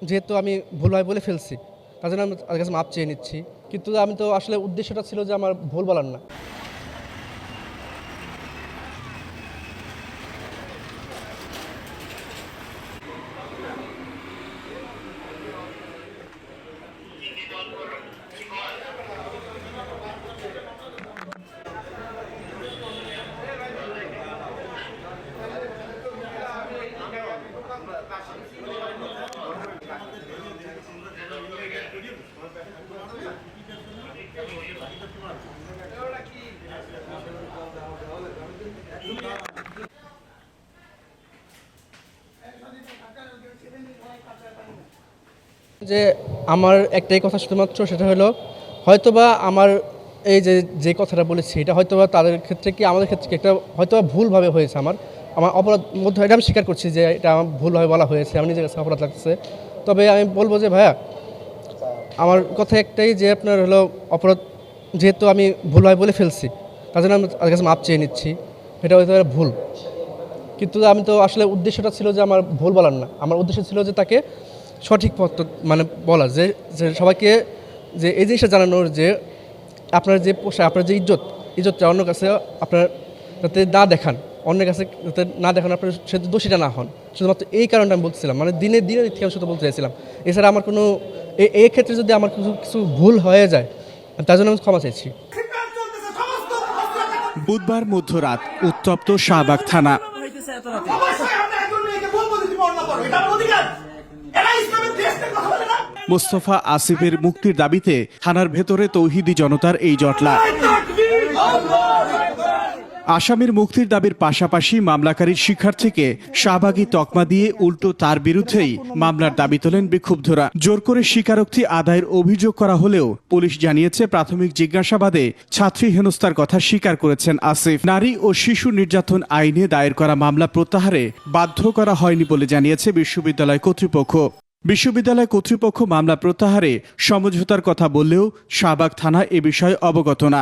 যেহেতু আমি ভুলভাবে বলে ফেলছি, তার জন্য আমি তাদের কাছে মাপ চেয়ে নিচ্ছি। কিন্তু আমি তো আসলে উদ্দেশ্যটা ছিল যে আমার ভুল বলার না। যে আমার একটাই কথা শুধুমাত্র, সেটা হলো হয়তোবা আমার এই যে কথাটা বলেছি, এটা হয়তোবা তাদের ক্ষেত্রে কি আমাদের ক্ষেত্রে কি একটা হয়তোবা ভুলভাবে হয়েছে। আমার আমার অপরাধ মধ্যে এটা আমি স্বীকার করছি যে এটা আমার ভুলভাবে বলা হয়েছে, আমার নিজের কাছে অপরাধ লাগছে। তবে আমি বলবো যে ভাইয়া, আমার কথা একটাই যে আপনার হলো অপরাধ যেহেতু আমি ভুলভাবে বলে ফেলছি, তার জন্য আমি তাদের কাছে মাপ চেয়ে নিচ্ছি। এটা হয়তো ভুল, কিন্তু আমি তো আসলে উদ্দেশ্যটা ছিল যে আমার ভুল বলার না। আমার উদ্দেশ্য ছিল যে তাকে সঠিক পথ মানে বলা, যে যে সবাইকে যে এই জিনিসটা জানানোর যে আপনার যে পোশাক, আপনার যে ইজ্জতটা অন্য কাছে আপনার যাতে না দেখান, অন্যের কাছে যাতে না দেখান, আপনার সে দোষীটা না হন। শুধুমাত্র এই কারণটা আমি বলছিলাম, মানে দিনের থেকে আমি শুধু বলতে চাইছিলাম। এছাড়া আমার কোনো এই ক্ষেত্রে যদি আমার কিছু ভুল হয়ে যায়, তার জন্য আমি ক্ষমা চাইছি। বুধবার মধ্যরাত উত্তপ্ত শাহবাগ থানা। মোস্তফা আসিফের মুক্তির দাবিতে থানার ভেতরে তৌহিদি জনতার এই জটলা। আসামির মুক্তির দাবির পাশাপাশি মামলাকারীর শিক্ষার্থীকে শাহবাগী তকমা দিয়ে উল্টো তার বিরুদ্ধেই মামলার দাবি তোলেন বিক্ষুব্ধরা। জোর করে স্বীকারোক্তি আদায়ের অভিযোগ করা হলেও পুলিশ জানিয়েছে প্রাথমিক জিজ্ঞাসাবাদে ছাত্রী হেনস্থার কথা স্বীকার করেছেন আসিফ। নারী ও শিশু নির্যাতন আইনে দায়ের করা মামলা প্রত্যাহারে বাধ্য করা হয়নি বলে জানিয়েছে বিশ্ববিদ্যালয় কর্তৃপক্ষ। বিশ্ববিদ্যালয় কর্তৃপক্ষ মামলা প্রত্যাহারে সমঝোতার কথা বললেও শাহবাগ থানা এ বিষয়ে অবগত না।